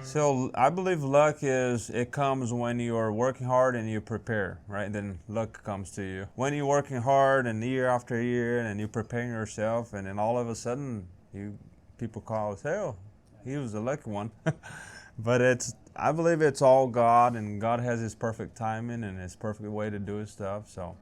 So I believe luck it comes when you are working hard and you prepare, right? Then luck comes to you. When you're working hard and year after year and you're preparing yourself, and then all of a sudden people call us, "Hey, he was the lucky one." But I believe it's all God, and God has His perfect timing and His perfect way to do His stuff. So.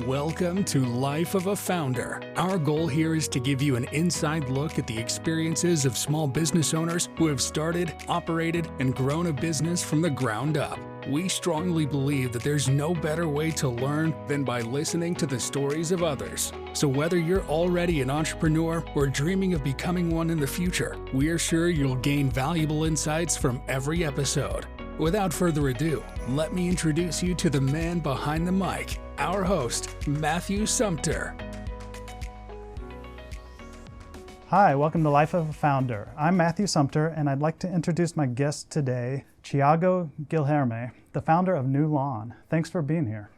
Welcome to Life of a Founder. Our goal here is to give you an inside look at the experiences of small business owners who have started, operated, and grown a business from the ground up. We strongly believe that there's no better way to learn than by listening to the stories of others. So whether you're already an entrepreneur or dreaming of becoming one in the future, we are sure you'll gain valuable insights from every episode. Without further ado, let me introduce you to the man behind the mic, our host, Matthew Sumter. Hi, welcome to Life of a Founder. I'm Matthew Sumter, and I'd like to introduce my guest today, Thiago Guilherme, the founder of New Lawn. Thanks for being here.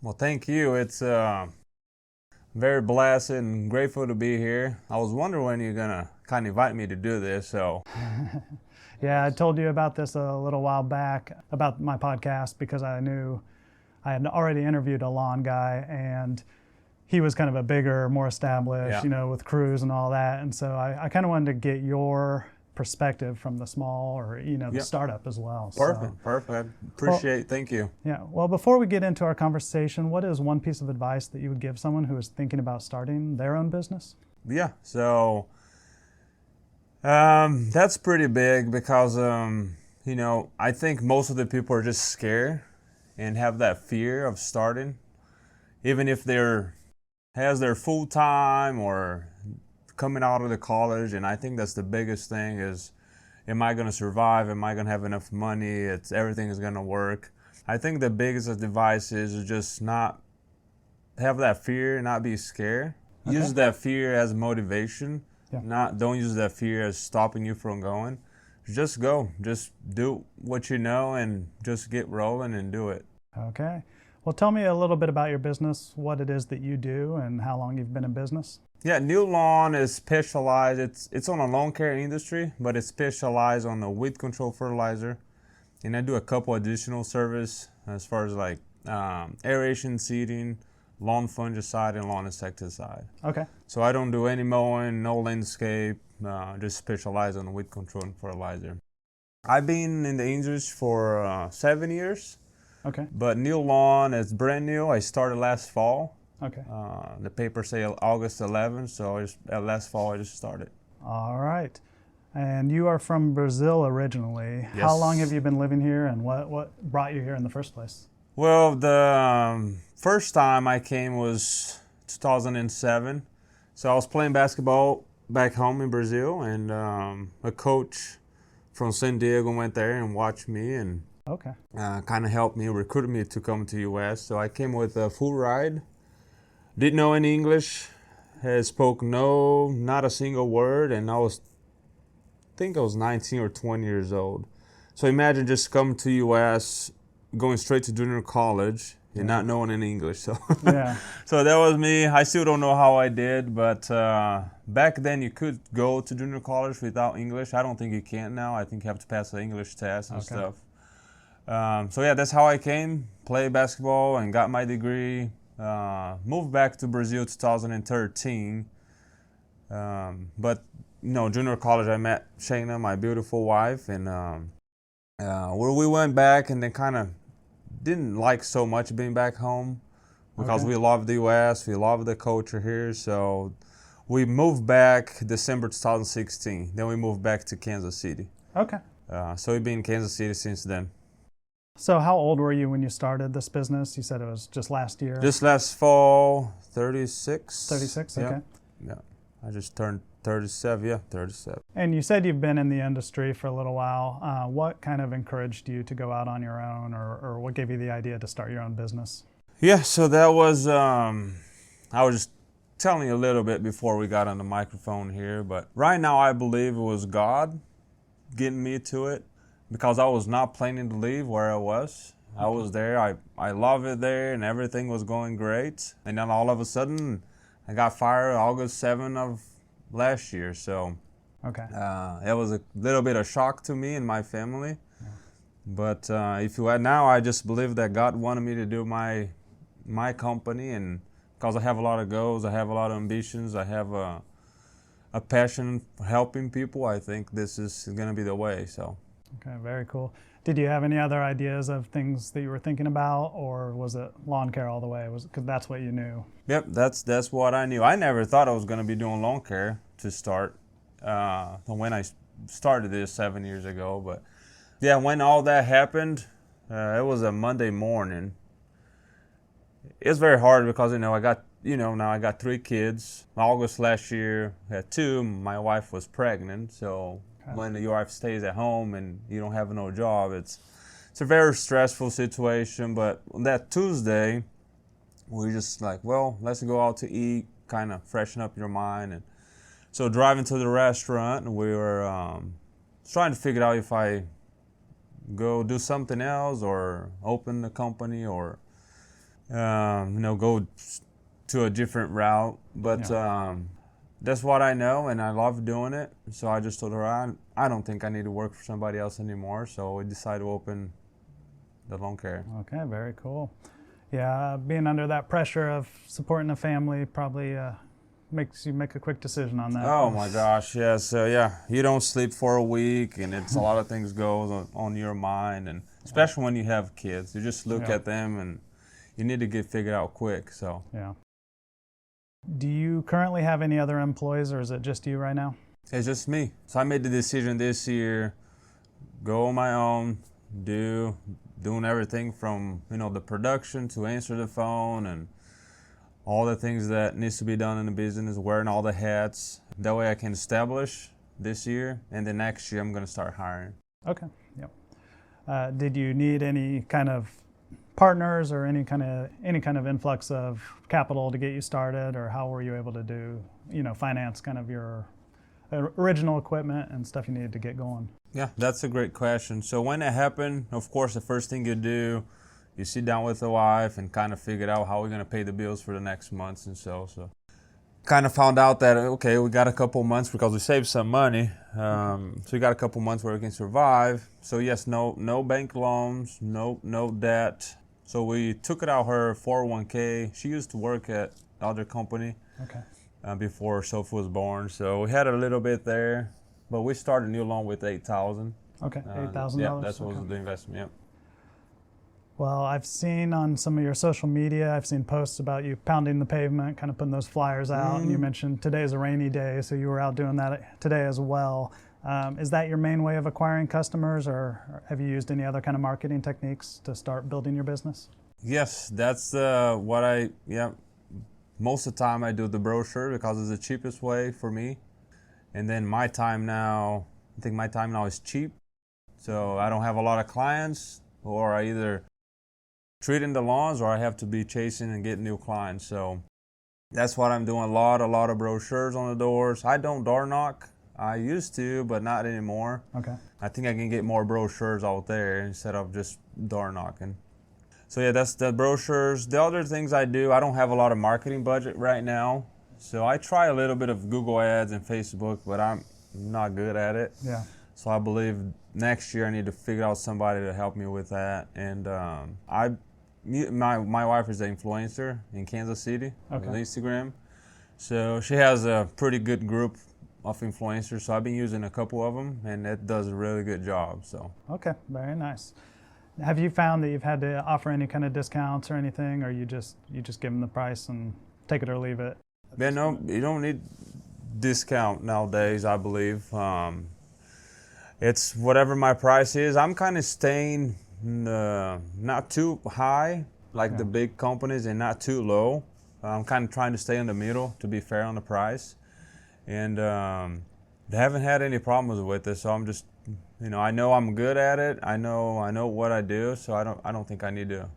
Well, thank you. It's very blessed and grateful to be here. I was wondering when you're going to kind of invite me to do this, so... Yeah, I told you about this a little while back, about my podcast, because I knew I had already interviewed a lawn guy, and he was kind of a bigger, more established, with crews and all that. And so I kind of wanted to get your perspective from the small or, the startup as well. Perfect. I appreciate it. Thank you. Yeah. Well, before we get into our conversation, what is one piece of advice that you would give someone who is thinking about starting their own business? Yeah. So... that's pretty big because, I think most of the people are just scared and have that fear of starting, even if has their full time or coming out of the college. And I think that's the biggest thing is, am I going to survive? Am I going to have enough money? Everything is going to work. I think the biggest advice is just not have that fear, not be scared. Okay. Use that fear as motivation. Yeah. Don't use that fear as stopping you from going. Just go. Just do what you know and just get rolling and do it. Okay. Well, tell me a little bit about your business, what it is that you do, and how long you've been in business. Yeah, New Lawn is specialized. It's on the lawn care industry, but it's specialized on the weed control fertilizer. And I do a couple additional service as far as like aeration, seeding, lawn fungicide, and lawn insecticide. Okay. So I don't do any mowing, no landscape, just specialize on weed control and fertilizer. I've been in the industry for 7 years. Okay. But New Lawn is brand new. I started last fall. Okay. The papers say August 11th, so last fall I just started. All right. And you are from Brazil originally. Yes. How long have you been living here, and what brought you here in the first place? Well, the first time I came was 2007. So I was playing basketball back home in Brazil, and a coach from San Diego went there and watched me and kind of helped me, recruited me to come to the U.S. So I came with a full ride. Didn't know any English, spoke not a single word, and I think I was 19 or 20 years old. So imagine just coming to the U.S., going straight to junior college and not knowing any English. So so that was me. I still don't know how I did, but back then you could go to junior college without English. I don't think you can now. I think you have to pass the English test and stuff. So that's how I came, played basketball and got my degree. Moved back to Brazil 2013. But junior college I met Shayna, my beautiful wife, and where we went back and then kind of didn't like so much being back home because we love the U.S., we love the culture here. So we moved back December 2016. Then we moved back to Kansas City. Okay. So we've been in Kansas City since then. So how old were you when you started this business? You said it was just last year? Just last fall, 36. 36, okay. Yeah. I just turned 37, 37. And you said you've been in the industry for a little while. What kind of encouraged you to go out on your own, or what gave you the idea to start your own business? Yeah, so that was, I was just telling you a little bit before we got on the microphone here, but right now I believe it was God getting me to it because I was not planning to leave where I was. I was there, I love it there, and everything was going great. And then all of a sudden, I got fired August 7th of last year. So Okay. It was a little bit of shock to me and my family. But if you add now, I just believe that God wanted me to do my company, and because I have a lot of goals, I have a lot of ambitions, I have a passion for helping people, I think this is going to be the way. So. Okay, very cool. Did you have any other ideas of things that you were thinking about, or was it lawn care all the way? Because that's what you knew? Yep, that's what I knew. I never thought I was going to be doing lawn care to start when I started this 7 years ago. But yeah, when all that happened, it was a Monday morning. It's very hard because now I got 3 kids. August last year, I had 2. My wife was pregnant, so when your wife stays at home and you don't have no job, it's a very stressful situation. But on that Tuesday, we just like, well, let's go out to eat, kind of freshen up your mind. And so driving to the restaurant, we were trying to figure out if I go do something else or open the company or go to a different route. But that's what I know, and I love doing it. So I just told her, I don't think I need to work for somebody else anymore. So we decided to open the lawn care. Okay, very cool. Yeah, being under that pressure of supporting a family probably makes you make a quick decision on that. Oh my gosh, yeah. So you don't sleep for a week, and it's a lot of things go on your mind, and especially when you have kids, you just look at them and you need to get figured out quick. So yeah. Do you currently have any other employees, or is it just you right now? It's just me. So I made the decision this year, go on my own, doing everything from the production to answer the phone and all the things that needs to be done in the business, wearing all the hats. That way I can establish this year, and then next year I'm going to start hiring. Okay. Yep. Did you need any kind of partners or any kind of influx of capital to get you started, or how were you able to finance kind of your original equipment and stuff you needed to get going? Yeah, that's a great question. So when it happened, of course, the first thing you do, you sit down with the wife and kind of figure out how we're going to pay the bills for the next months and so kind of found out that, okay, we got a couple months because we saved some money. So we got a couple months where we can survive. So yes, no bank loans, no debt. So we took it out her 401k. She used to work at other company before Sophie was born. So we had a little bit there, but we started a new loan with $8,000. Okay, $8,000. Yeah, that's what was the investment. Yep. Well, I've seen on some of your social media, I've seen posts about you pounding the pavement, kind of putting those flyers out. And you mentioned today's a rainy day, so you were out doing that today as well. Is that your main way of acquiring customers, or have you used any other kind of marketing techniques to start building your business? Yes, that's most of the time I do the brochure because it's the cheapest way for me. And then I think my time now is cheap. So I don't have a lot of clients, or I either treating the lawns or I have to be chasing and getting new clients. So that's what I'm doing, a lot of brochures on the doors. I don't door knock. I used to, but not anymore. Okay. I think I can get more brochures out there instead of just door knocking. So yeah, that's the brochures. The other things I do, I don't have a lot of marketing budget right now. So I try a little bit of Google ads and Facebook, but I'm not good at it. Yeah. So I believe next year I need to figure out somebody to help me with that. And my wife is an influencer in Kansas City on Instagram. So she has a pretty good group of influencers, so I've been using a couple of them, and it does a really good job. So okay, very nice. Have you found that you've had to offer any kind of discounts or anything, or you just give them the price and take it or leave it? Yeah, no, you don't need discount nowadays, I believe. It's whatever my price is. I'm kind of staying not too high like the big companies and not too low. I'm kind of trying to stay in the middle to be fair on the price. And they haven't had any problems with it, so I'm just, I know I'm good at it. I know what I do, so I don't think I need to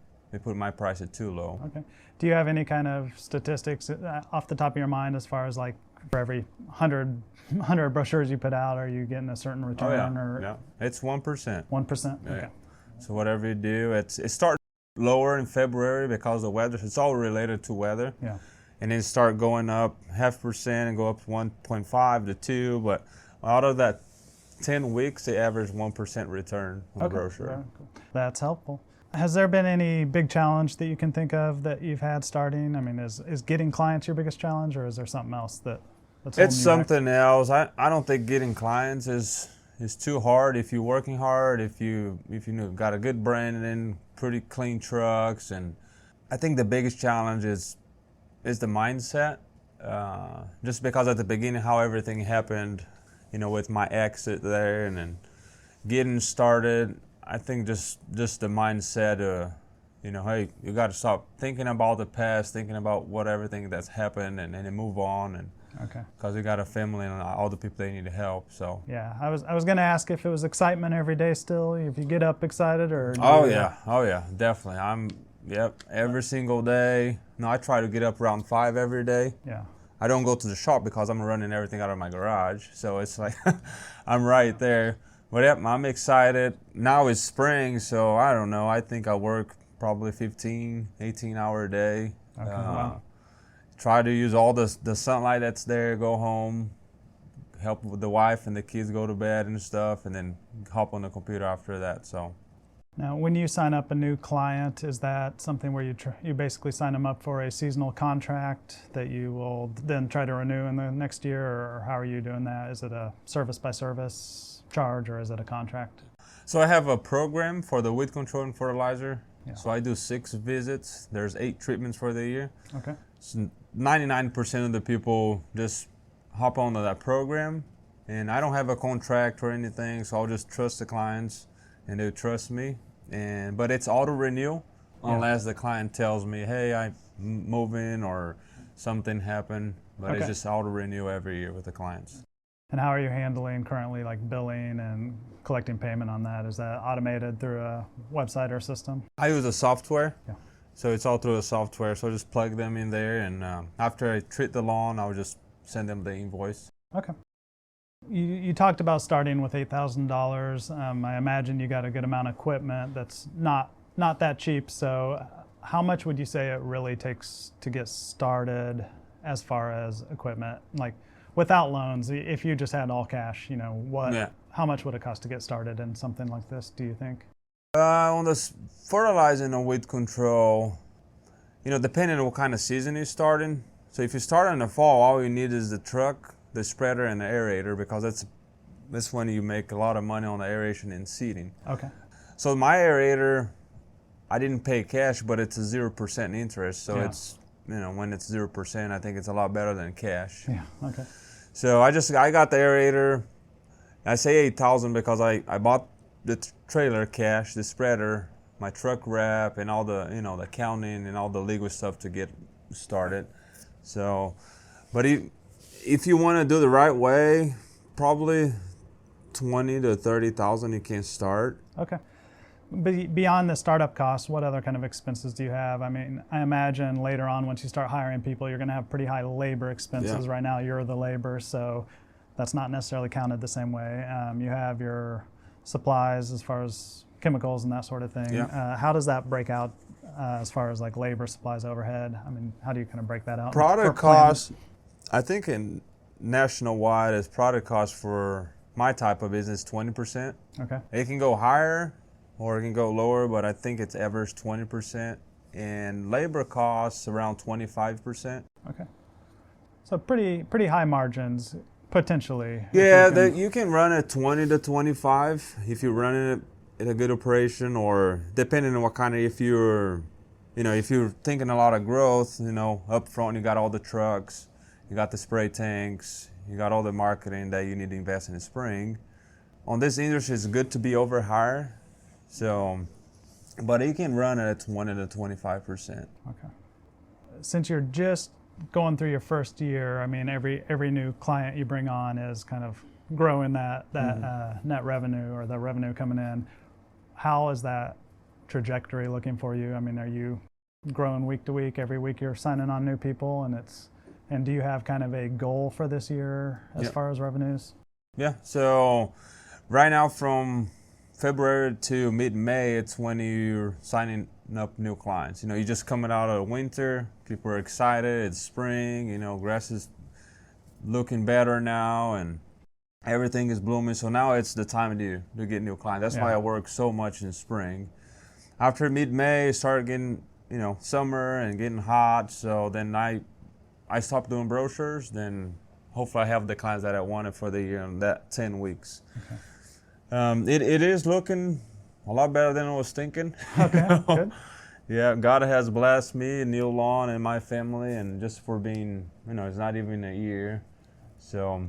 put my price at too low. Okay. Do you have any kind of statistics off the top of your mind as far as like for every 100 brochures you put out, are you getting a certain return? Yeah, it's 1%. 1%? Yeah. Okay. So whatever you do, it starts lower in February because of the weather. It's all related to weather. Yeah. And then start going up 0.5% and go up 1.5 to 2. But Out of that 10 weeks, they average 1% return on grocery. Very cool. That's helpful. Has there been any big challenge that you can think of that you've had starting? I mean, is getting clients your biggest challenge, or is there something else that's holding It's you back? something else. I don't think getting clients is too hard if you're working hard, if you got a good brand and pretty clean trucks. And I think the biggest challenge is the mindset. Just because at the beginning how everything happened, with my exit there and then getting started, I think just the mindset hey, you got to stop thinking about the past, thinking about everything that's happened, and then move on. And Okay. because we got a family and all the people they need to help. So Yeah, I was going to ask if it was excitement every day still, if you get up excited or. oh yeah, definitely. Every single day. No, I try to get up around 5 every day. Yeah. I don't go to the shop because I'm running everything out of my garage. So it's like I'm right there. But yep, I'm excited. Now it's spring, so I don't know. I think I work probably 15, 18-hour a day. Okay. Wow. Try to use all the sunlight that's there, go home, help with the wife and the kids go to bed and stuff, and then hop on the computer after that. So. Now, when you sign up a new client, is that something where you basically sign them up for a seasonal contract that you will then try to renew in the next year, or how are you doing that? Is it a service-by-service charge, or is it a contract? So I have a program for the weed control and fertilizer. Yeah. So I do 6 visits. There's 8 treatments for the year. Okay. So 99% of the people just hop onto that program, and I don't have a contract or anything, so I'll just trust the clients. And they trust me, but it's auto renew unless the client tells me, hey, I'm moving or something happened. But It's just auto renew every year with the clients. And how are you handling currently, like billing and collecting payment on that? Is that automated through a website or system? I use a software, Yeah. so it's all through a software. So I just plug them in there, and after I treat the lawn, I'll just send them the invoice. Okay. You talked about starting with $8,000. I imagine you got a good amount of equipment that's not that cheap. So how much would you say it really takes to get started as far as equipment? Like without loans, if you just had all cash, how much would it cost to get started in something like this, do you think? On the fertilizing and weed control, depending on what kind of season you're starting. So if you start in the fall, all you need is the truck, the spreader, and the aerator, because that's when you make a lot of money on the aeration and seeding. Okay. So my aerator, I didn't pay cash, but it's a 0% interest. So it's, when it's 0%, I think it's a lot better than cash. Yeah. Okay. So I got the aerator. I say 8,000 because I bought the trailer cash, the spreader, my truck wrap, and all the the counting and all the legal stuff to get started. So, but if you want to do the right way, probably 20 to 30,000 you can start. Okay. But beyond the startup costs, what other kind of expenses do you have? I mean, I imagine later on once you start hiring people, you're going to have pretty high labor expenses. Yeah. Right now, you're the labor, so that's not necessarily counted the same way. You have your supplies as far as chemicals and that sort of thing. Yeah. How does that break out as far as like labor, supplies, overhead? I mean, how do you kind of break that out? Product costs, I think in nationwide, is product cost for my type of business 20%. Okay. It can go higher or it can go lower, but I think it's average 20%. And labor costs around 25%. Okay. So pretty high margins potentially. Yeah, you can run at 20 to 25 if you're running it in a good operation, or depending on what kind of, if you're thinking a lot of growth, up front you got all the trucks, you got the spray tanks, you got all the marketing that you need to invest in the spring. On this industry, it's good to be over hire. So, but you can run it at 20 to 25%. Okay. Since you're just going through your first year, I mean, every new client you bring on is kind of growing that net revenue or the revenue coming in. How is that trajectory looking for you? I mean, are you growing week to week? Every week you're signing on new people, and do you have kind of a goal for this year as far as revenues? Yeah. So right now from February to mid-May, it's when you're signing up new clients. You're just coming out of winter. People are excited. It's spring. Grass is looking better now, and everything is blooming. So now it's the time to get new clients. That's why I work so much in spring. After mid-May, it started getting, summer and getting hot. So then I stopped doing brochures. Then hopefully I have the clients that I wanted for the year in that 10 weeks. Okay. It is looking a lot better than I was thinking. Okay, good. Yeah, God has blessed me, Neil Lawn, and my family, and just for being, it's not even a year. So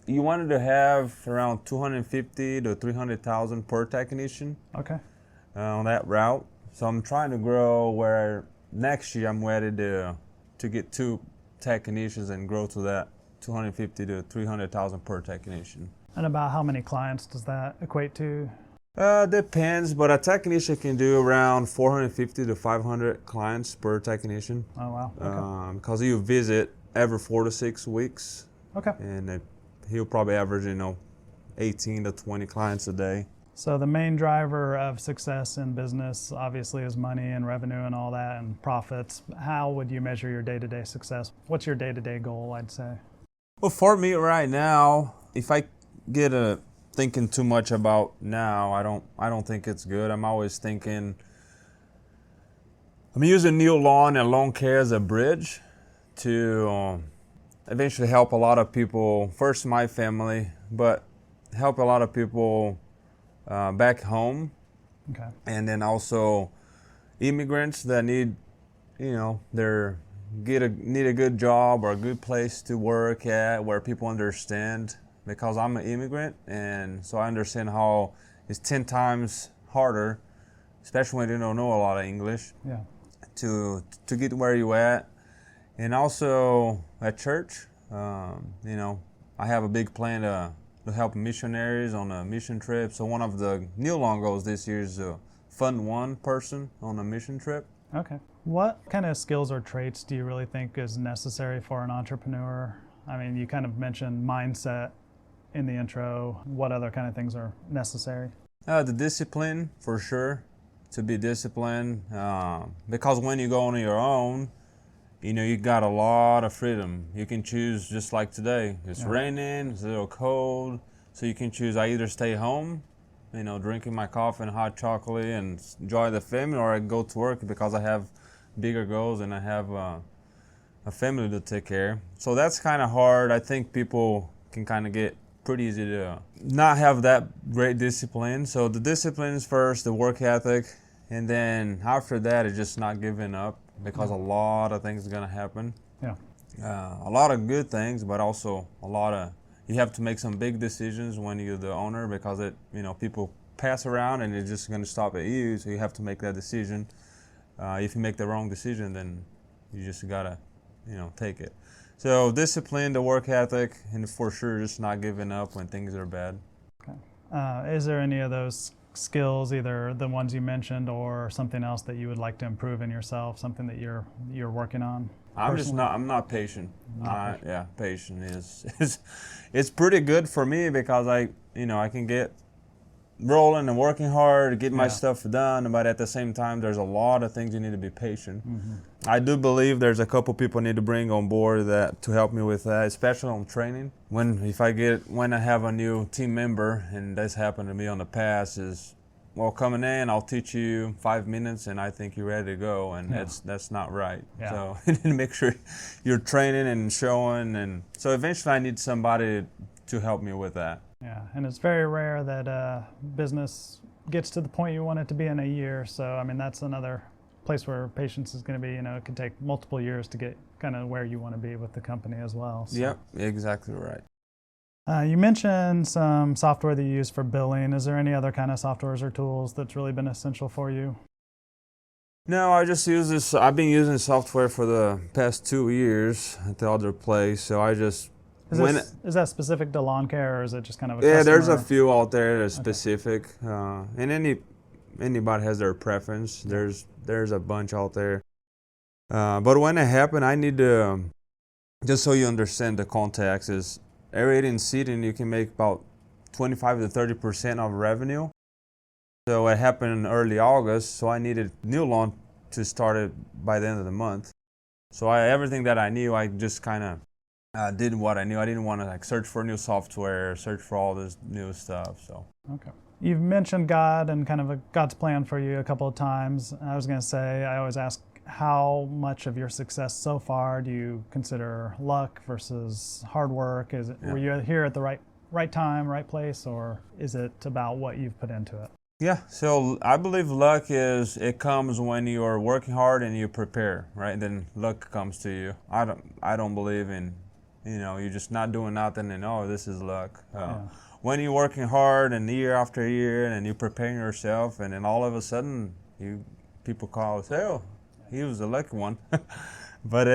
you wanted to have around 250 to 300,000 per technician. Okay. On that route. So I'm trying to grow where next year I'm ready to get 2 technicians and grow to that 250 to 300,000 per technician. And about how many clients does that equate to? Depends, but a technician can do around 450 to 500 clients per technician. Oh, wow. Okay. Because you visit every 4 to 6 weeks. Okay. And he'll probably average, 18 to 20 clients a day. So the main driver of success in business obviously is money and revenue and all that and profits. How would you measure your day-to-day success? What's your day-to-day goal, I'd say? Well, for me right now, if I get thinking too much about now, I don't think it's good. I'm always thinking, I'm using Neil Lawn and lawn care as a bridge to eventually help a lot of people, first my family, but help a lot of people back home. Okay. And then also immigrants that need, need a good job or a good place to work at where people understand, because I'm an immigrant, and so I understand how it's 10 times harder, especially when you don't know a lot of English, to get where you at. And also at church, I have a big plan to help missionaries on a mission trip. So one of the Neil Lawn goals this year is to fund one person on a mission trip. Okay. What kind of skills or traits do you really think is necessary for an entrepreneur? I mean, you kind of mentioned mindset in the intro. What other kind of things are necessary? The discipline, for sure, to be disciplined. Because when you go on your own, you got a lot of freedom. You can choose, just like today. It's raining, it's a little cold, so you can choose. I either stay home, drinking my coffee and hot chocolate and enjoy the family, or I go to work because I have bigger goals and I have a family to take care. So that's kind of hard. I think people can kind of get pretty easy to not have that great discipline. So the discipline is first, the work ethic, and then after that, it's just not giving up. Because a lot of things are going to happen. Yeah. A lot of good things, but also you have to make some big decisions when you're the owner, because people pass around and it's just going to stop at you. So you have to make that decision. If you make the wrong decision, then you just got to, take it. So discipline, the work ethic, and for sure just not giving up when things are bad. Okay. Is there any of those skills, either the ones you mentioned or something else that you would like to improve in yourself, something that you're working on? I'm not patient. Patient is it's pretty good for me, because I can get rolling and working hard, get my stuff done, but at the same time there's a lot of things you need to be patient. Mm-hmm. I do believe there's a couple people I need to bring on board to help me with that, especially on training. When I have a new team member, and this happened to me on the past, is coming in, I'll teach you 5 minutes and I think you're ready to go, and that's not right. So you need to make sure you're training and showing, and so eventually I need somebody to help me with that. Yeah, and it's very rare that business gets to the point you want it to be in a year. So I mean, that's another place where patience is going to be. It can take multiple years to get kind of where you want to be with the company as well. So. Yep, exactly right. You mentioned some software that you use for billing. Is there any other kind of softwares or tools that's really been essential for you? No, I just use this. I've been using software for the past 2 years at the other place, so I just... Is that specific to lawn care, or is it just kind of a customer? There's a few out there that are specific, and anybody has their preference. There's a bunch out there. But when it happened, I need to, just so you understand the context, is aerating seeding, you can make about 25 to 30% of revenue. So it happened in early August, so I needed Neil Lawn to start it by the end of the month. So everything that I knew, I just kind of I did what I knew. I didn't want to like search for new software, search for all this new stuff. So Okay. You've mentioned God and kind of God's plan for you a couple of times. I was going to say, I always ask, how much of your success so far do you consider luck versus hard work? Were you here at the right time, right place, or is it about what you've put into it? yeah, so I believe luck it comes when you are working hard and you prepare, right? Then luck comes to you. I don't believe in, you're just not doing nothing and oh, this is luck. When you're working hard and year after year and you're preparing yourself, and then all of a sudden people call and say, oh, he was the lucky one. But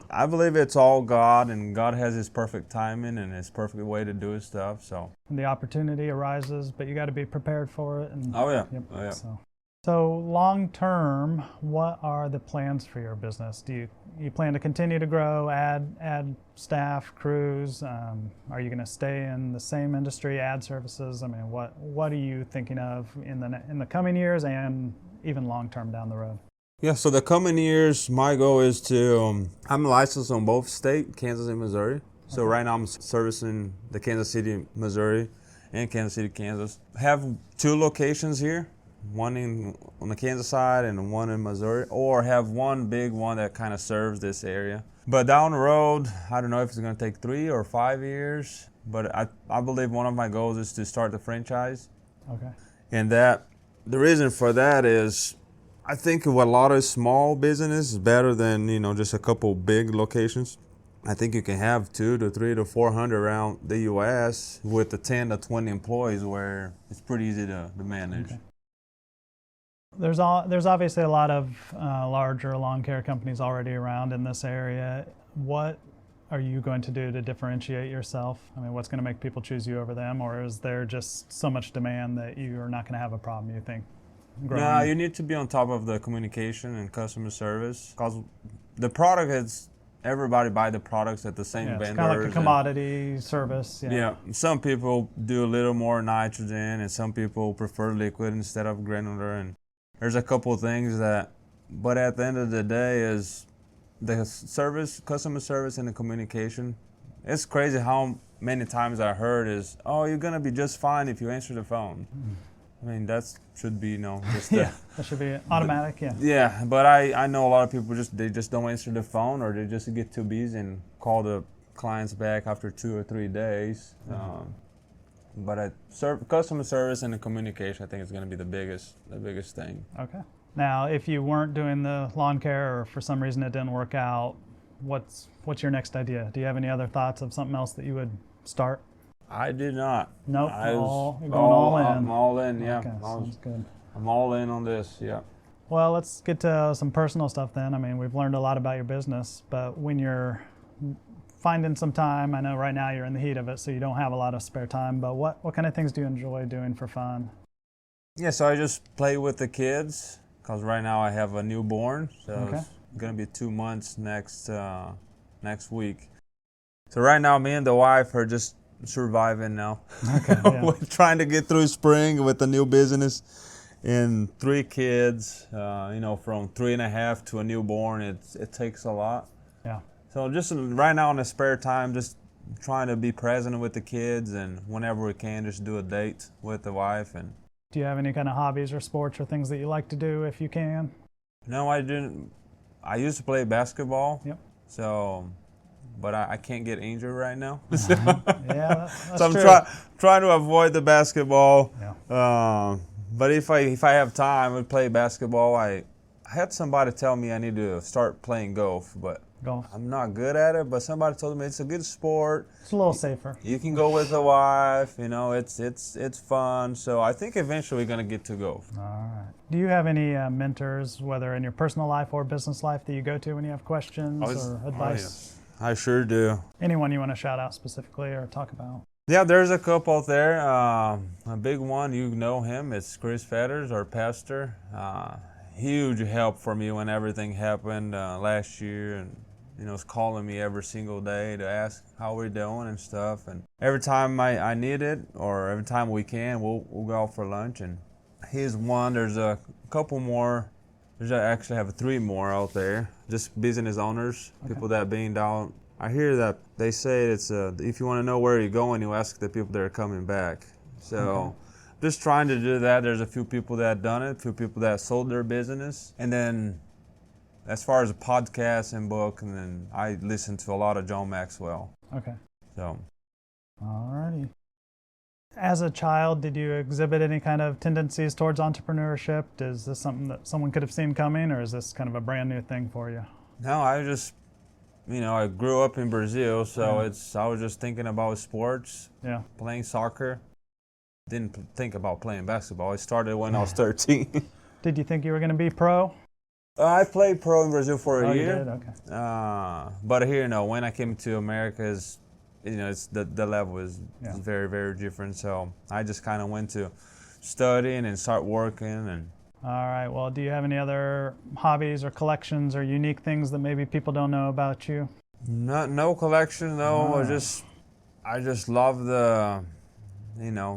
I believe it's all God, and God has His perfect timing and His perfect way to do His stuff. So the opportunity arises, but you got to be prepared for it. And, oh yeah. So long term, what are the plans for your business? Do you plan to continue to grow, add staff, crews? Are you going to stay in the same industry, add services? I mean, what are you thinking of in the coming years and even long term down the road? Yeah, so the coming years, my goal is to, I'm licensed on both state, Kansas and Missouri. So right now I'm servicing the Kansas City, Missouri and Kansas City, Kansas. I have 2 locations here, one on the Kansas side and one in Missouri, or have one big one that kind of serves this area. But down the road, I don't know if it's going to take 3 or 5 years, but I believe one of my goals is to start the franchise. Okay. And the reason for that is, I think a lot of small business is better than, just a couple big locations. I think you can have 200 to 300 to 400 around the U.S. with the 10 to 20 employees where it's pretty easy to manage. Okay. There's obviously a lot of larger lawn care companies already around in this area. What are you going to do to differentiate yourself? I mean, what's going to make people choose you over them, or is there just so much demand that you're not going to have a problem, you think? No, you need to be on top of the communication and customer service, because the product is, everybody buy the products at the same vendors. It's kind of like a commodity service. Yeah, some people do a little more nitrogen and some people prefer liquid instead of granular, and there's a couple of things but at the end of the day is the service, customer service and the communication. It's crazy how many times I heard is, oh, you're going to be just fine if you answer the phone. I mean, that should be, just that should be automatic, yeah. Yeah, but I know a lot of people they just don't answer the phone, or they just get too busy and call the clients back after 2 or 3 days. But customer service and the communication, I think, is going to be the biggest thing. Okay. Now, if you weren't doing the lawn care, or for some reason it didn't work out, what's your next idea? Do you have any other thoughts of something else that you would start? I did not. Nope. You're going all in. I'm all in, yeah. Okay, sounds good. I'm all in on this, yeah. Well, let's get to some personal stuff then. I mean, we've learned a lot about your business, but when you're finding some time, I know right now you're in the heat of it, so you don't have a lot of spare time, but what kind of things do you enjoy doing for fun? Yeah, so I just play with the kids, because right now I have a newborn, so it's going to be 2 months next week. So right now, me and the wife are just surviving now. Okay, yeah. We're trying to get through spring with the new business and 3 kids, from 3.5 to a newborn. It takes a lot. Yeah. So just right now in the spare time, just trying to be present with the kids, and whenever we can, just do a date with the wife. And do you have any kind of hobbies or sports or things that you like to do if you can? No, I didn't. I used to play basketball. Yep. But I can't get injured right now. Yeah, that's so I'm trying to avoid the basketball. Yeah. But if I have time, I play basketball. I had somebody tell me I need to start playing golf, but I'm not good at it. But somebody told me it's a good sport. It's a little safer. You can go with the wife. It's fun. So I think eventually we're gonna get to golf. All right. Do you have any mentors, whether in your personal life or business life, that you go to when you have questions or advice? Yes. I sure do. Anyone you want to shout out specifically or talk about? Yeah, there's a couple out there. A big one, you know him. It's Chris Fetters, our pastor. Huge help for me when everything happened last year, and was calling me every single day to ask how we're doing and stuff. And every time I need it, or every time we can, we'll go out for lunch. And he's one. There's a couple more. I actually have 3 more out there, just business owners, people that been down I hear that they say it's if you want to know where you're going, you ask the people that are coming back. So just trying to do that. There's a few people that have done it, a few people that sold their business. And then as far as a podcast and book, and then I listen to a lot of John Maxwell. Okay. So. Alrighty. As a child, did you exhibit any kind of tendencies towards entrepreneurship? Is this something that someone could have seen coming, or is this kind of a brand new thing for you? No, I just, I grew up in Brazil, so I was just thinking about sports, playing soccer. Didn't think about playing basketball. I started when I was 13. Did you think you were going to be pro? I played pro in Brazil for a year. You did? Okay. But here, when I came to America, it's the level is very, very different. So I just kind of went to studying and start working. And all right. Well, do you have any other hobbies or collections or unique things that maybe people don't know about you? No collection. No, I just love the.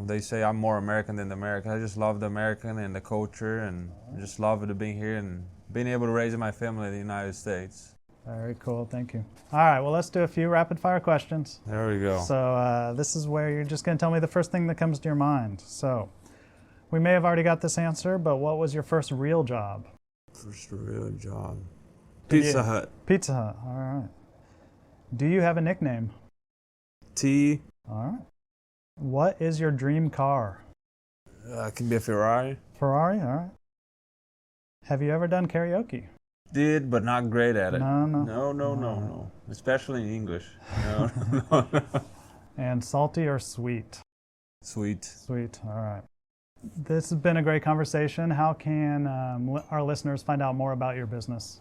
They say I'm more American than the American. I just love the American and the culture, and just love it being here and being able to raise my family in the United States. Very cool. Thank you. All right. Well, let's do a few rapid fire questions. There we go. So this is where you're just going to tell me the first thing that comes to your mind. So we may have already got this answer, but what was your first real job? First real job. Pizza Hut. Pizza Hut. All right. Do you have a nickname? T. All right. What is your dream car? It can be a Ferrari. Ferrari? All right. Have you ever done karaoke? Did, but not great at it. No. Especially in English. No. And salty or sweet? Sweet. Sweet. All right. This has been a great conversation. How can our listeners find out more about your business?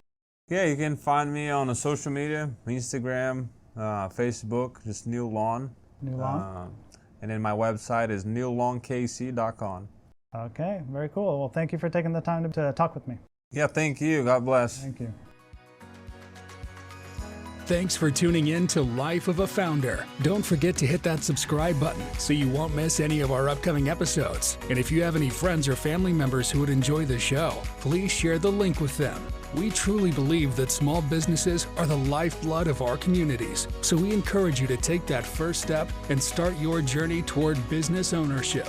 Yeah, you can find me on the social media, Instagram, Facebook, just Neil Lawn. Neil Lawn? And then my website is neillawnkc.com. Okay, very cool. Well, thank you for taking the time to talk with me. Yeah, thank you. God bless. Thank you. Thanks for tuning in to Life of a Founder. Don't forget to hit that subscribe button so you won't miss any of our upcoming episodes. And if you have any friends or family members who would enjoy the show, please share the link with them. We truly believe that small businesses are the lifeblood of our communities, so we encourage you to take that first step and start your journey toward business ownership.